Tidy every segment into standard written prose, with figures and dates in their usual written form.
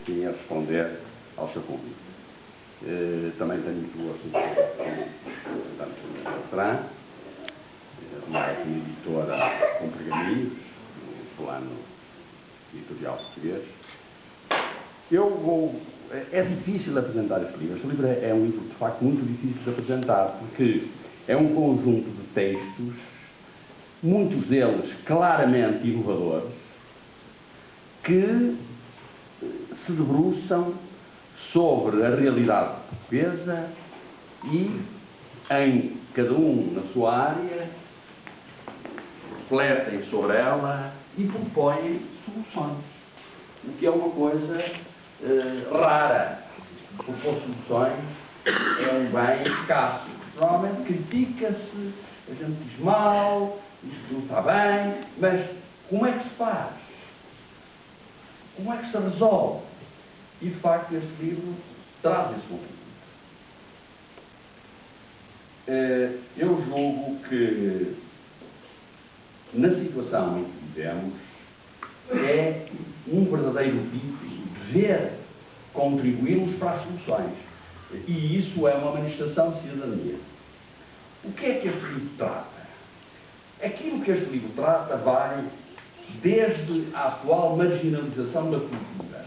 Sim, a responder ao seu convite. Também tenho muito gosto de estar na Beltrán, uma editora com pergaminhos, no plano editorial português. É difícil apresentar este livro. Este livro é um livro, de facto, muito difícil de apresentar, porque é um conjunto de textos, muitos deles claramente inovadores, que se debruçam sobre a realidade portuguesa e, em cada um na sua área, refletem sobre ela e propõem soluções. O que é uma coisa rara. Propor soluções é um bem escasso. Normalmente critica-se, a gente diz mal, isto não está bem, mas como é que se faz? Como é que se resolve? E, de facto, este livro traz esse conteúdo. Eu julgo que, na situação em que vivemos, é um verdadeiro dever contribuirmos para as soluções. E isso é uma manifestação de cidadania. O que é que este livro trata? Aquilo que este livro trata vai desde a atual marginalização da cultura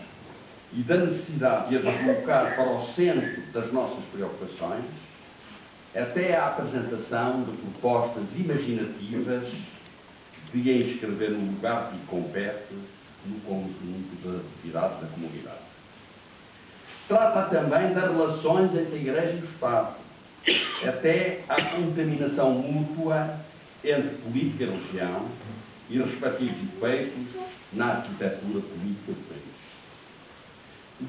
e da necessidade de a colocar para o centro das nossas preocupações, até à apresentação de propostas imaginativas de a inscrever no lugar que lhe compete no conjunto das atividades da comunidade. Trata também das relações entre a Igreja e o Estado, até à contaminação mútua entre política e religião e respectivos efeitos na arquitetura política do país.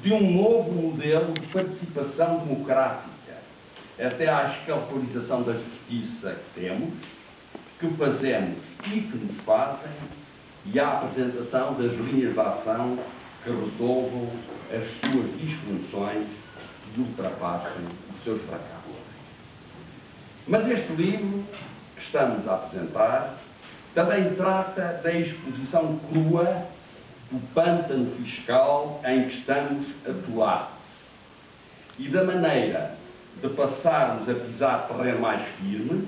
De um novo modelo de participação democrática, até à escalpelização da justiça que temos, que fazemos e que nos fazem, e à apresentação das linhas de ação que resolvam as suas disfunções e ultrapassem os seus fracassos. Mas este livro que estamos a apresentar também trata da exposição crua do pântano fiscal em que estamos atolados e da maneira de passarmos a pisar terreno mais firme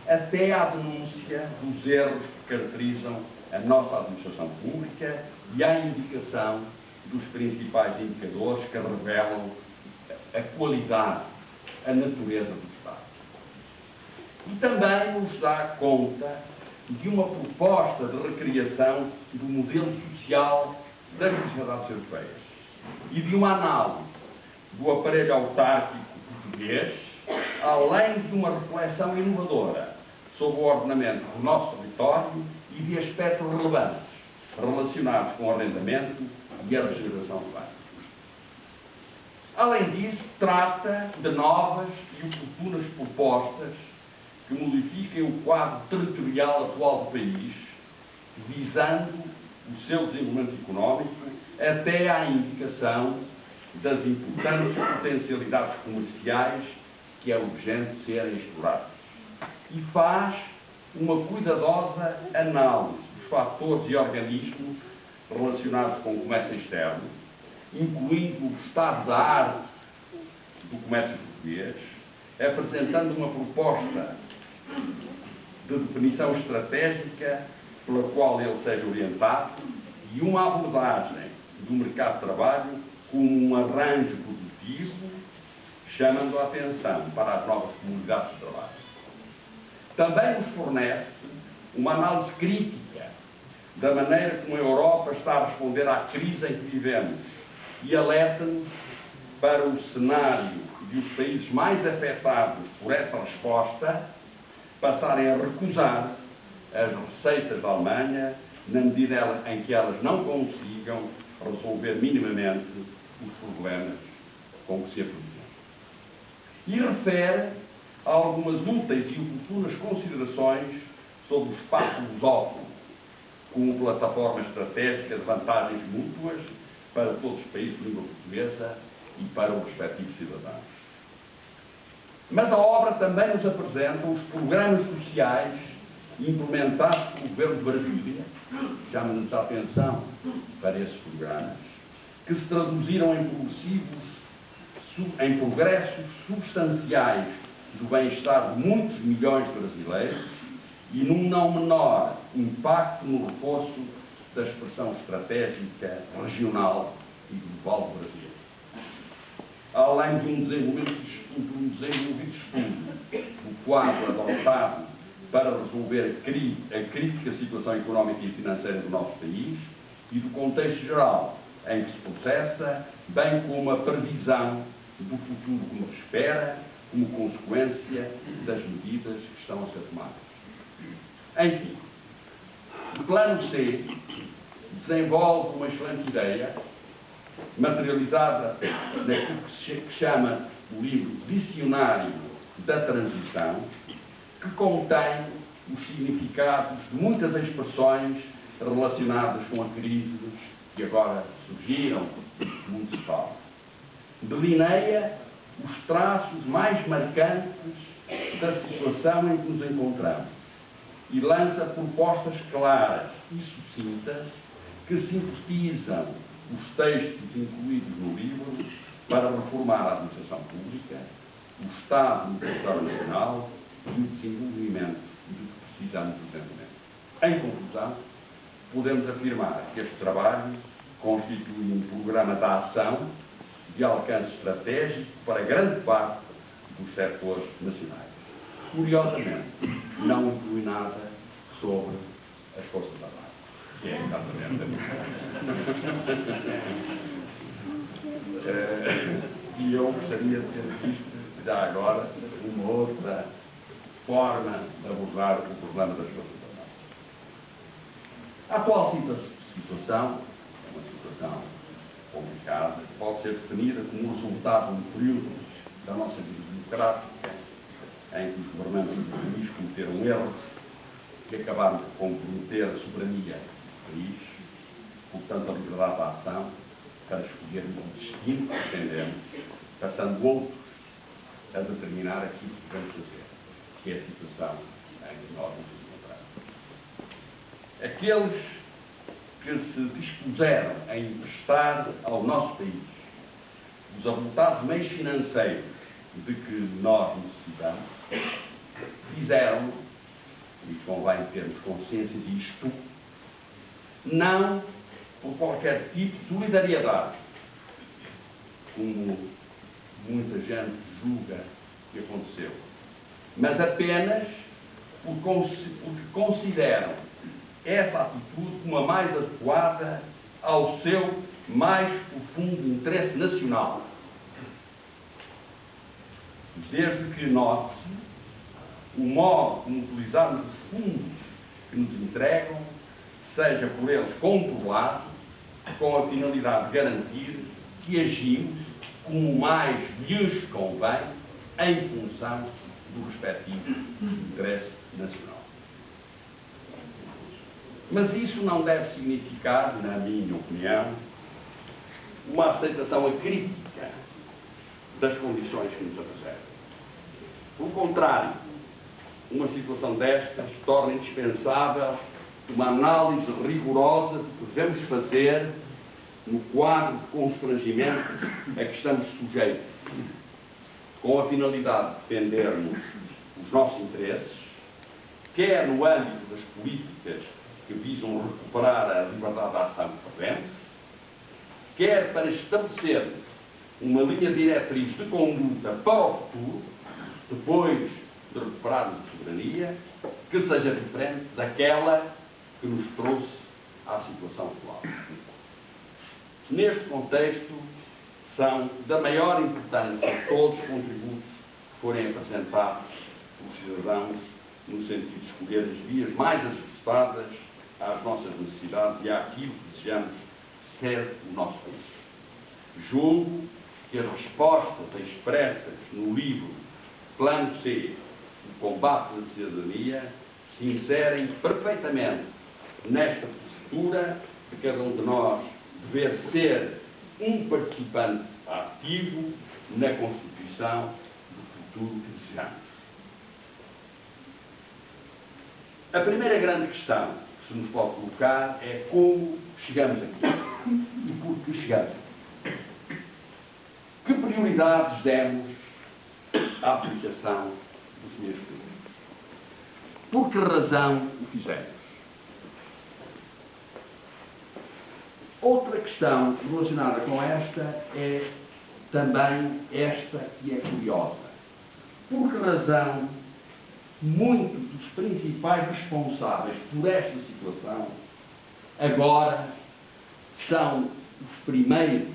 até à denúncia dos erros que caracterizam a nossa administração pública e à indicação dos principais indicadores que revelam a qualidade, a natureza do Estado. E também nos dá conta de uma proposta de recriação do modelo social das sociedades europeias e de uma análise do aparelho autárquico português, além de uma reflexão inovadora sobre o ordenamento do nosso território e de aspectos relevantes relacionados com o arrendamento e a regeneração urbana. Além disso, trata de novas e oportunas propostas que modifiquem o quadro territorial atual do país, visando o seu desenvolvimento económico até à indicação das importantes potencialidades comerciais que é urgente serem exploradas. E faz uma cuidadosa análise dos fatores e organismos relacionados com o comércio externo, incluindo o estado da arte do comércio português, apresentando uma proposta de definição estratégica pela qual ele seja orientado e uma abordagem do mercado de trabalho como um arranjo produtivo, chamando a atenção para as novas comunidades de trabalho. Também nos fornece uma análise crítica da maneira como a Europa está a responder à crise em que vivemos e alerta-nos para o cenário de os países mais afetados por essa resposta passarem a recusar as receitas da Alemanha na medida em que elas não consigam resolver minimamente os problemas com que se apresentam. E refere a algumas úteis e oportunas considerações sobre o espaço lusófono como plataforma estratégica de vantagens mútuas para todos os países de língua portuguesa e para os respectivos cidadãos. Mas a obra também nos apresenta os programas sociais implementados pelo Governo de Brasília, chama-nos a atenção para esses programas, que se traduziram em progressos substanciais do bem-estar de muitos milhões de brasileiros e num não menor impacto no reforço da expressão estratégica regional e global do Brasil. Além de um desenvolvido estudo, o quadro adotado para resolver a crítica situação económica e financeira do nosso país e do contexto geral em que se processa, bem como a previsão do futuro que nos espera, como consequência das medidas que estão a ser tomadas. Enfim, o Plano C desenvolve uma excelente ideia, materializada naquilo que se chama o livro Dicionário da Transição, que contém os significados de muitas expressões relacionadas com a crise que agora surgiram, muito se fala. Delineia os traços mais marcantes da situação em que nos encontramos e lança propostas claras e sucintas que sintetizam os textos incluídos no livro para reformar a administração pública, o Estado no território nacional e o desenvolvimento de que precisamos urgentemente. Em conclusão, podemos afirmar que este trabalho constitui um programa de ação de alcance estratégico para grande parte dos setores nacionais. Curiosamente, não inclui nada sobre as Forças Armadas, que é exatamente e eu gostaria de ter visto, já agora, uma outra forma de abordar o problema das Forças Armadas. A atual situação é uma situação complicada, que pode ser definida como resultado de um período da nossa vida democrática, em que os governantes do país cometeram erros que acabaram de comprometer a soberania do país, portanto a liberdade de ação, para escolhermos o destino que defendemos, passando outros a determinar aquilo que devemos fazer, que é a situação em que nós nos encontramos. Aqueles que se dispuseram a emprestar ao nosso país os avultados meios financeiros de que nós necessitamos, fizeram, e convém termos consciência disto, não por qualquer tipo de solidariedade, como muita gente julga que aconteceu, mas apenas porque consideram essa atitude como a mais adequada ao seu mais profundo interesse nacional. Desde que note o modo como utilizarmos os fundos que nos entregam, seja por eles controlado, com a finalidade de garantir que agimos como mais lhes convém em função do respectivo interesse nacional. Mas isso não deve significar, na minha opinião, uma aceitação acrítica das condições que nos apresentam. Pelo contrário, uma situação destas torna indispensável uma análise rigorosa do que devemos fazer no quadro de constrangimento a que estamos sujeitos, com a finalidade de defendermos os nossos interesses, quer no âmbito das políticas que visam recuperar a liberdade de ação que perdemos, quer para estabelecer uma linha diretriz de conduta para o futuro, depois de recuperarmos a soberania, que seja diferente daquela que nos trouxe à situação atual. Neste contexto, são da maior importância todos os contributos que forem apresentados pelos cidadãos no sentido de escolher as vias mais ajustadas às nossas necessidades e àquilo que desejamos ser o nosso país. Julgo que as respostas expressas no livro Plano C, o combate da cidadania, se inserem perfeitamente nesta postura de cada um de nós dever ser um participante ativo na constituição do futuro que desejamos. A primeira grande questão que se nos pode colocar é como chegamos aqui e por que chegamos aqui. prioridades demos à aplicação dos dinheiros públicos? Por que razão o fizemos? Outra questão relacionada com esta é também esta que é curiosa. Por que razão muitos dos principais responsáveis por esta situação agora são os primeiros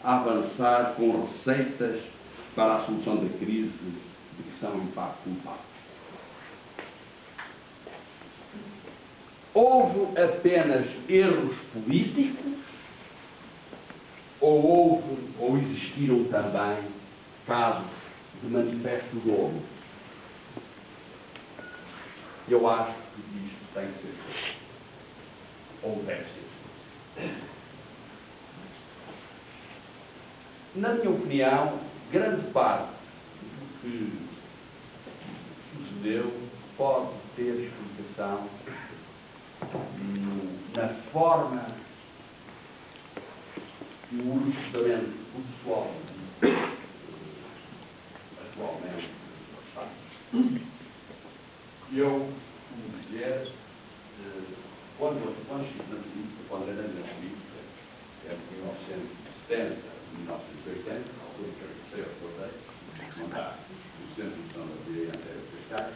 a avançar com receitas para a solução da crise de que são em parte culpados? Houve apenas erros políticos ou existiram também casos de manifesto dolo? Eu acho que isto tem que ser feito. Ou deve ser. Na minha opinião, grande parte do que sucedeu pode ter explicação na forma que o orçamento pessoal atualmente está. Eu, como dizer, quando estive na política, quando era na política, entre 1970 e 1980, altura que eu comecei a recordar, mandar o Centro de Nação da Direita até Cascais,